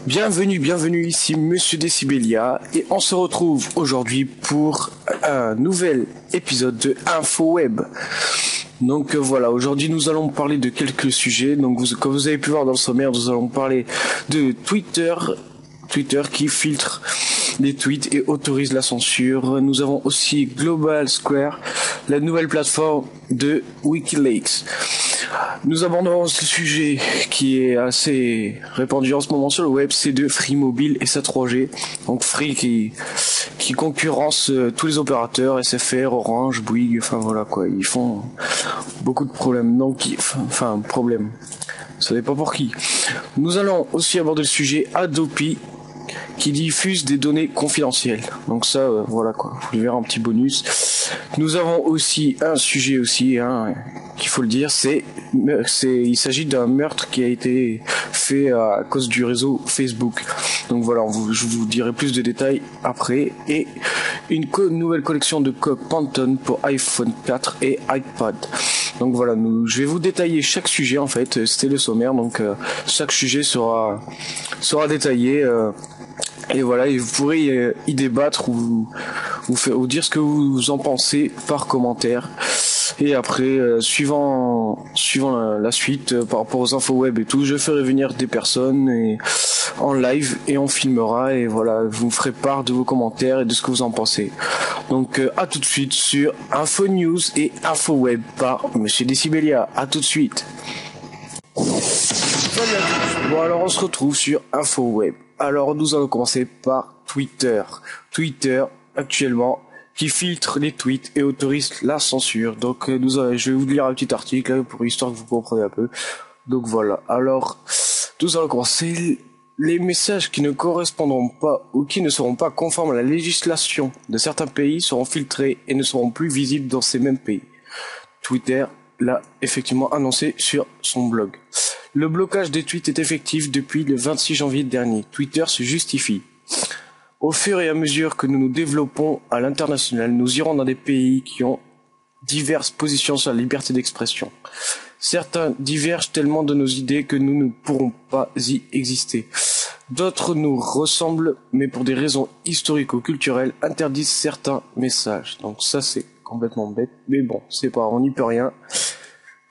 Bienvenue, ici Monsieur Decibelia et on se retrouve aujourd'hui pour un nouvel épisode de InfoWeb. Donc voilà, aujourd'hui nous allons parler de quelques sujets. Donc comme vous avez pu voir dans le sommaire, nous allons parler de Twitter qui filtre les tweets et autorise la censure. Nous avons aussi Global Square, la nouvelle plateforme de Wikileaks. Nous abordons ce sujet qui est assez répandu en ce moment sur le web, c'est de Free Mobile et sa 3G. Donc Free qui concurrence tous les opérateurs, SFR, Orange, Bouygues, enfin voilà quoi, ils font beaucoup de problèmes. Donc problème. Ça n'est pas pour qui. Nous allons aussi aborder le sujet Adopi qui diffuse des données confidentielles. Donc ça, voilà quoi, vous verrez un petit bonus. Nous avons aussi un sujet aussi, qu'il faut le dire, il s'agit d'un meurtre qui a été fait à cause du réseau Facebook. Donc voilà, je vous dirai plus de détails après. Et une nouvelle collection de coques Pantone pour iPhone 4 et iPad. Donc voilà, je vais vous détailler chaque sujet en fait. C'était le sommaire, donc chaque sujet sera détaillé. Et voilà, et vous pourrez y débattre ou dire ce que vous en pensez par commentaire. Et après, suivant la suite, par rapport aux infos web et tout, je ferai venir des personnes en live et on filmera. Et voilà, vous me ferez part de vos commentaires et de ce que vous en pensez. Donc à tout de suite sur Info News et Info Web par Monsieur Decibelia. À tout de suite. Salut à tous. Bon alors on se retrouve sur Info Web. Alors nous allons commencer par Twitter. Twitter actuellement qui filtre les tweets et autorise la censure. Donc je vais vous lire un petit article pour histoire que vous compreniez un peu. Donc voilà. Alors nous allons commencer. Les messages qui ne correspondront pas ou qui ne seront pas conformes à la législation de certains pays seront filtrés et ne seront plus visibles dans ces mêmes pays. Twitter l'a effectivement annoncé sur son blog. Le blocage des tweets est effectif depuis le 26 janvier dernier. Twitter se justifie. Au fur et à mesure que nous nous développons à l'international, nous irons dans des pays qui ont diverses positions sur la liberté d'expression. Certains divergent tellement de nos idées que nous ne pourrons pas y exister. D'autres nous ressemblent, mais pour des raisons historico-culturelles, interdisent certains messages. Donc ça c'est complètement bête, mais bon, c'est pas, on n'y peut rien.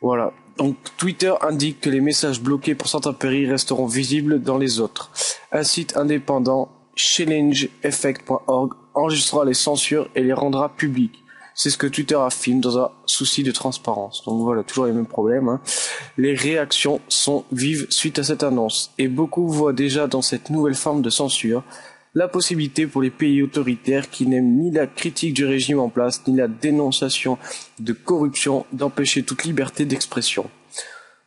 Voilà. Donc Twitter indique que les messages bloqués pour certains pays resteront visibles dans les autres. Un site indépendant, challengeeffect.org, enregistrera les censures et les rendra publiques. C'est ce que Twitter affirme dans un souci de transparence. Donc voilà, toujours les mêmes problèmes. Les réactions sont vives suite à cette annonce, et beaucoup voient déjà dans cette nouvelle forme de censure la possibilité pour les pays autoritaires qui n'aiment ni la critique du régime en place, ni la dénonciation de corruption, d'empêcher toute liberté d'expression.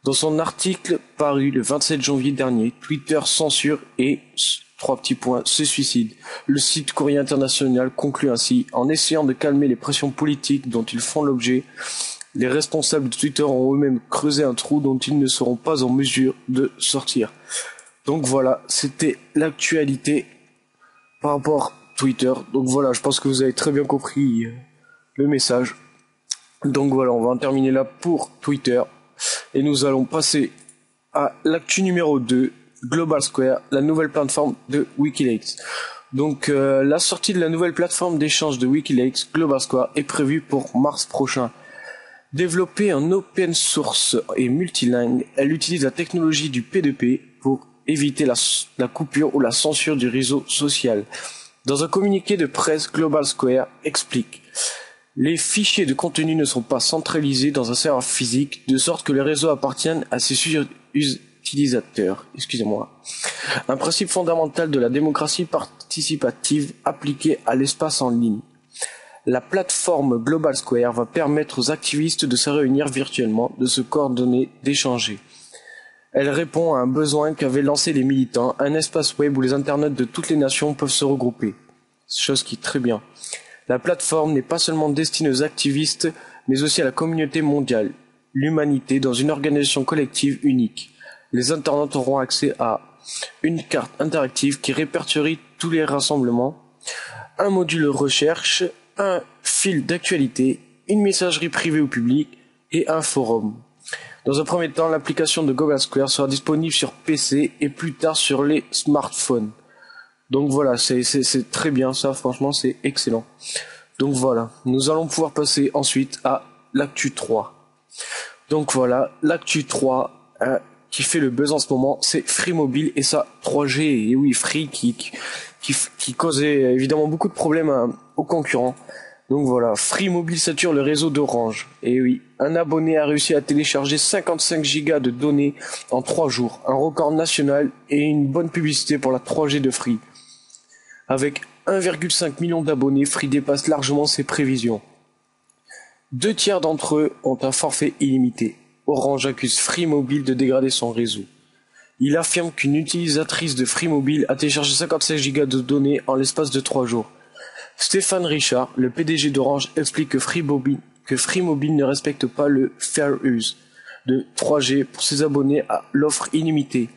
Dans son article paru le 27 janvier dernier, Twitter censure et, se suicide. Le site Courrier International conclut ainsi, en essayant de calmer les pressions politiques dont ils font l'objet, les responsables de Twitter ont eux-mêmes creusé un trou dont ils ne seront pas en mesure de sortir. Donc voilà, c'était l'actualité par rapport à Twitter. Donc voilà, je pense que vous avez très bien compris le message. Donc voilà, on va en terminer là pour Twitter. Et nous allons passer à l'actu numéro 2, Global Square, la nouvelle plateforme de Wikileaks. Donc la sortie de la nouvelle plateforme d'échange de Wikileaks, Global Square, est prévue pour mars prochain. Développée en open source et multilingue, elle utilise la technologie du P2P pour éviter la coupure ou la censure du réseau social. Dans un communiqué de presse, Global Square explique: les fichiers de contenu ne sont pas centralisés dans un serveur physique, de sorte que le réseau appartienne à ses utilisateurs. Un principe fondamental de la démocratie participative appliqué à l'espace en ligne. La plateforme Global Square va permettre aux activistes de se réunir virtuellement, de se coordonner, d'échanger. Elle répond à un besoin qu'avaient lancé les militants, un espace web où les internautes de toutes les nations peuvent se regrouper. Chose qui est très bien. La plateforme n'est pas seulement destinée aux activistes, mais aussi à la communauté mondiale, l'humanité dans une organisation collective unique. Les internautes auront accès à une carte interactive qui répertorie tous les rassemblements, un module recherche, un fil d'actualité, une messagerie privée au public et un forum. Dans un premier temps, l'application de Google Square sera disponible sur PC et plus tard sur les smartphones. Donc voilà, c'est très bien ça, franchement c'est excellent. Donc voilà, nous allons pouvoir passer ensuite à l'actu 3. Donc voilà, l'actu 3 qui fait le buzz en ce moment, c'est Free Mobile et sa 3G. Et oui, Free qui causait évidemment beaucoup de problèmes aux concurrents. Donc voilà, Free Mobile sature le réseau d'Orange. Et oui, un abonné a réussi à télécharger 55 gigas de données en 3 jours. Un record national et une bonne publicité pour la 3G de Free. Avec 1,5 million d'abonnés, Free dépasse largement ses prévisions. 2 tiers d'entre eux ont un forfait illimité. Orange accuse Free Mobile de dégrader son réseau. Il affirme qu'une utilisatrice de Free Mobile a téléchargé 55 gigas de données en l'espace de 3 jours. Stéphane Richard, le PDG d'Orange, explique que Free Mobile ne respecte pas le Fair Use de 3G pour ses abonnés à l'offre illimitée.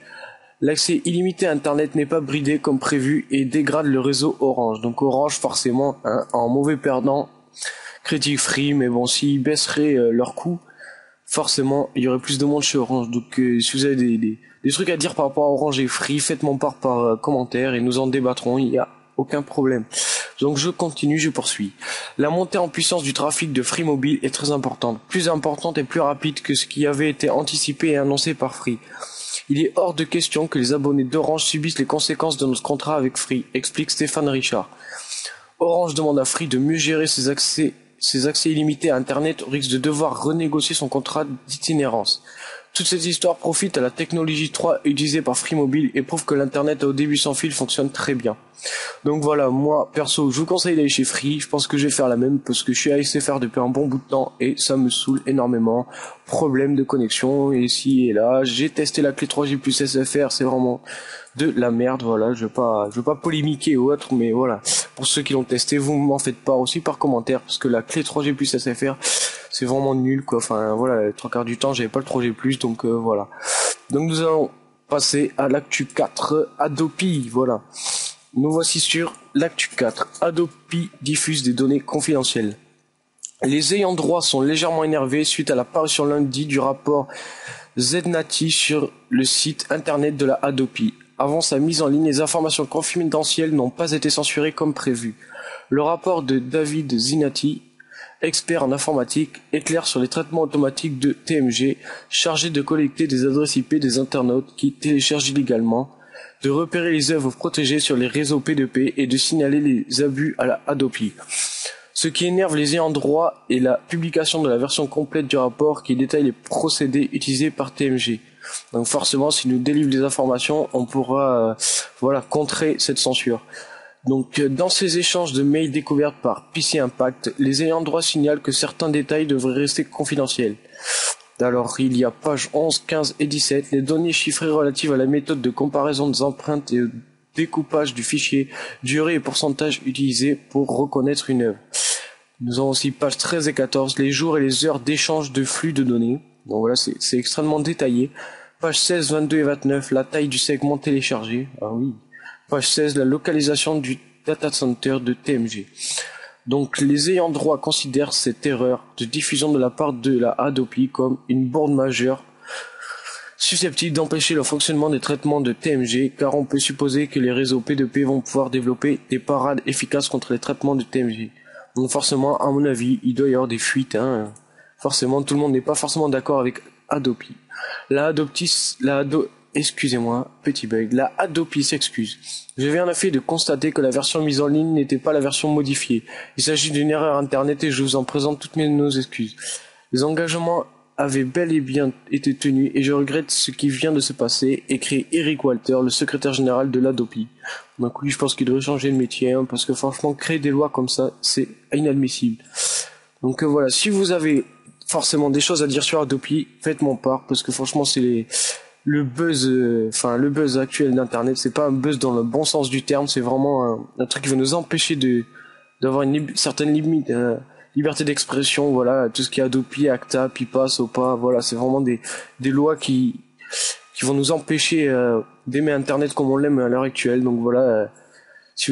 L'accès illimité à Internet n'est pas bridé comme prévu et dégrade le réseau Orange. Donc Orange, forcément, en mauvais perdant, critique Free, mais bon, s'ils baisseraient leurs coûts, forcément, il y aurait plus de monde chez Orange. Donc si vous avez des trucs à dire par rapport à Orange et Free, faites-moi part par commentaire et nous en débattrons, il n'y a aucun problème. Donc je continue, je poursuis. La montée en puissance du trafic de Free Mobile est très importante. Plus importante et plus rapide que ce qui avait été anticipé et annoncé par Free. Il est hors de question que les abonnés d'Orange subissent les conséquences de notre contrat avec Free, explique Stéphane Richard. Orange demande à Free de mieux gérer ses accès illimités à Internet au risque de devoir renégocier son contrat d'itinérance. Toute cette histoire profite à la technologie 3 utilisée par Free Mobile et prouve que l'Internet à haut débit sans fil fonctionne très bien. Donc voilà, moi perso, je vous conseille d'aller chez Free. Je pense que je vais faire la même parce que je suis à SFR depuis un bon bout de temps et ça me saoule énormément. Problème de connexion ici et là. J'ai testé la clé 3G plus SFR, c'est vraiment de la merde. Voilà, je veux pas polémiquer ou autre, mais voilà. Pour ceux qui l'ont testé, vous m'en faites part aussi par commentaire parce que la clé 3G plus SFR, c'est vraiment nul quoi. Enfin voilà, les 3/4 du temps, j'avais pas le 3G plus, donc voilà. Donc nous allons passer à l'actu 4, Adopi, voilà. Nous voici sur l'actu 4. Adopi diffuse des données confidentielles. Les ayants droit sont légèrement énervés suite à la parution lundi du rapport Znati sur le site internet de la Adopi. Avant sa mise en ligne, les informations confidentielles n'ont pas été censurées comme prévu. Le rapport de David Zinati, expert en informatique, éclaire sur les traitements automatiques de TMG chargés de collecter des adresses IP des internautes qui téléchargent illégalement, de repérer les œuvres protégées sur les réseaux P2P et de signaler les abus à la Adopi. Ce qui énerve les ayants droit est la publication de la version complète du rapport qui détaille les procédés utilisés par TMG. Donc forcément, si nous délivre des informations, on pourra contrer cette censure. Donc dans ces échanges de mails découverts par PC Impact, les ayants droit signalent que certains détails devraient rester confidentiels. Alors, il y a pages 11, 15 et 17, les données chiffrées relatives à la méthode de comparaison des empreintes et au découpage du fichier, durée et pourcentage utilisés pour reconnaître une œuvre. Nous avons aussi pages 13 et 14, les jours et les heures d'échange de flux de données. Donc voilà, c'est extrêmement détaillé. Page 16, 22 et 29, la taille du segment téléchargé. Ah oui. Page 16, la localisation du data center de TMG. Donc les ayants droit considèrent cette erreur de diffusion de la part de la Adopi comme une bourde majeure susceptible d'empêcher le fonctionnement des traitements de TMG, car on peut supposer que les réseaux P2P vont pouvoir développer des parades efficaces contre les traitements de TMG. Donc forcément, à mon avis, il doit y avoir des fuites. Forcément, tout le monde n'est pas forcément d'accord avec Adopi. Excusez-moi, petit bug. La Adopi s'excuse. Je viens en effet de constater que la version mise en ligne n'était pas la version modifiée. Il s'agit d'une erreur internet et je vous en présente toutes nos excuses. Les engagements avaient bel et bien été tenus et je regrette ce qui vient de se passer, écrit Eric Walter, le secrétaire général de l'Adopi. Donc oui, je pense qu'il devrait changer de métier, parce que franchement, créer des lois comme ça, c'est inadmissible. Donc voilà, si vous avez forcément des choses à dire sur Adopi, faites-moi part, parce que franchement, c'est le buzz actuel d'internet, c'est pas un buzz dans le bon sens du terme, c'est vraiment un truc qui va nous empêcher d'avoir une certaine limite, liberté d'expression, voilà, tout ce qui est Adopi, Acta, Pipa, Sopa, voilà, c'est vraiment des lois qui vont nous empêcher d'aimer internet comme on l'aime à l'heure actuelle. Donc voilà, Si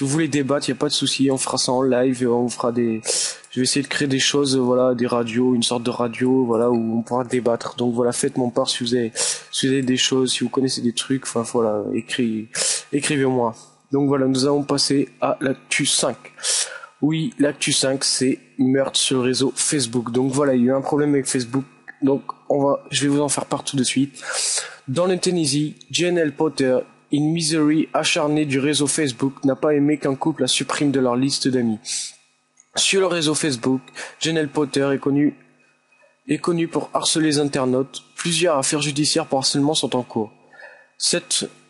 vous voulez débattre, y a pas de souci, on fera ça en live, on fera je vais essayer de créer des choses, voilà, des radios, une sorte de radio, voilà, où on pourra débattre. Donc voilà, faites-moi part si vous avez des choses, si vous connaissez des trucs, enfin voilà, écrivez-moi. Donc voilà, nous allons passer à l'actu 5. Oui, l'actu 5, c'est meurtre sur le réseau Facebook. Donc voilà, il y a eu un problème avec Facebook. Donc je vais vous en faire part tout de suite. Dans le Tennessee, Janelle Potter, une misery acharnée du réseau Facebook, n'a pas aimé qu'un couple la supprime de leur liste d'amis. Sur le réseau Facebook, Janelle Potter est connue pour harceler les internautes. Plusieurs affaires judiciaires pour harcèlement sont en cours.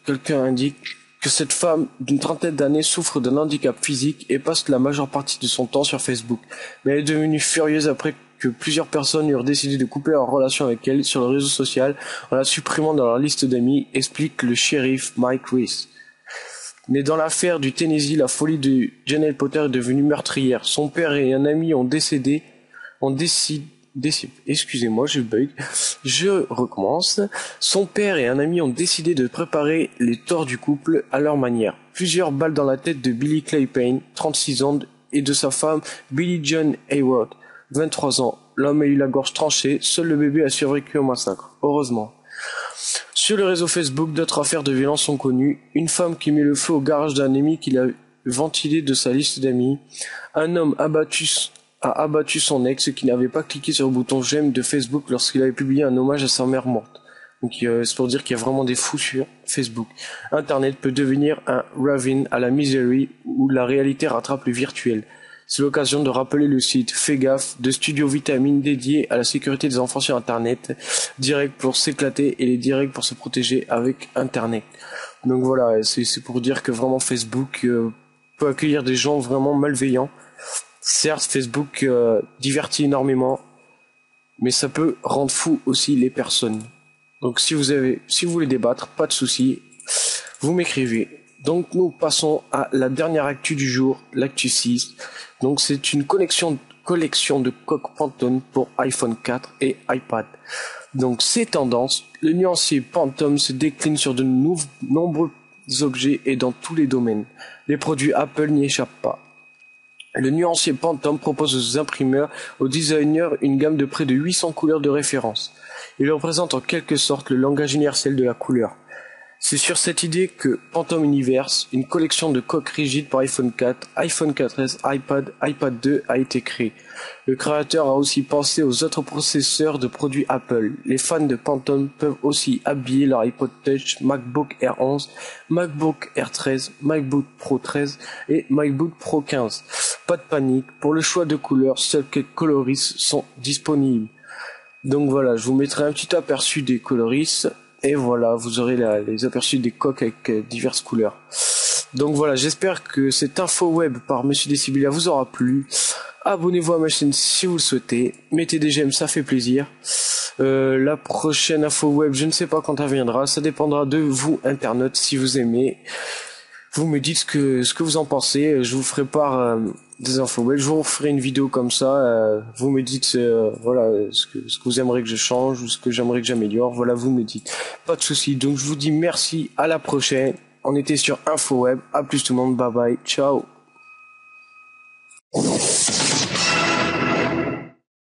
Quelqu'un indique que cette femme d'une trentaine d'années souffre d'un handicap physique et passe la majeure partie de son temps sur Facebook. Mais elle est devenue furieuse après que plusieurs personnes eurent décidé de couper leur relation avec elle sur le réseau social en la supprimant dans leur liste d'amis, explique le shérif Mike Reese. Mais dans l'affaire du Tennessee, la folie de Janelle Potter est devenue meurtrière. Son père et un ami excusez-moi, je bug. Je recommence. Son père et un ami ont décidé de préparer les torts du couple à leur manière. Plusieurs balles dans la tête de Billy Clay Payne, 36 ans, et de sa femme Billy John Hayward, 23 ans. L'homme a eu la gorge tranchée, seul le bébé a survécu au massacre. Heureusement. Sur le réseau Facebook, d'autres affaires de violence sont connues. Une femme qui met le feu au garage d'un ami qu'il a ventilé de sa liste d'amis. Un homme a abattu son ex qui n'avait pas cliqué sur le bouton j'aime de Facebook lorsqu'il avait publié un hommage à sa mère morte. Donc c'est pour dire qu'il y a vraiment des fous sur Facebook. Internet peut devenir un ravine à la misery où la réalité rattrape le virtuel. C'est l'occasion de rappeler le site Fais gaffe de Studio Vitamine dédié à la sécurité des enfants sur Internet, direct pour s'éclater et les directs pour se protéger avec Internet. Donc voilà, c'est pour dire que vraiment Facebook peut accueillir des gens vraiment malveillants. Certes, Facebook divertit énormément, mais ça peut rendre fou aussi les personnes. Donc si vous voulez débattre, pas de souci, vous m'écrivez. Donc nous passons à la dernière actu du jour, l'actu 6. Donc c'est une collection de coques Pantone pour iPhone 4 et iPad. Donc ces tendances, le nuancier Pantone se décline sur de nombreux objets et dans tous les domaines. Les produits Apple n'y échappent pas. Le nuancier Pantone propose aux imprimeurs, aux designers une gamme de près de 800 couleurs de référence. Il représente en quelque sorte le langage universel de la couleur. C'est sur cette idée que Pantone Universe, une collection de coques rigides pour iPhone 4, iPhone 4S, iPad 2 a été créée. Le créateur a aussi pensé aux autres processeurs de produits Apple. Les fans de Pantone peuvent aussi habiller leur iPod Touch, MacBook Air 11, MacBook Air 13, MacBook Pro 13 et MacBook Pro 15. Pas de panique, pour le choix de couleurs, seuls quelques coloris sont disponibles. Donc voilà, je vous mettrai un petit aperçu des coloris. Et voilà, vous aurez les aperçus des coques avec diverses couleurs. Donc voilà, j'espère que cette info web par Monsieur Décibelia vous aura plu. Abonnez-vous à ma chaîne si vous le souhaitez. Mettez des j'aime, ça fait plaisir. La prochaine info web, je ne sais pas quand elle viendra. Ça dépendra de vous, internautes, si vous aimez. Vous me dites ce que vous en pensez. Je vous ferai part des infos web. Je vous ferai une vidéo comme ça. Vous me dites voilà ce que vous aimeriez que je change ou ce que j'aimerais que j'améliore. Voilà, vous me dites. Pas de souci. Donc je vous dis merci. À la prochaine. On était sur InfoWeb. À plus tout le monde. Bye bye. Ciao.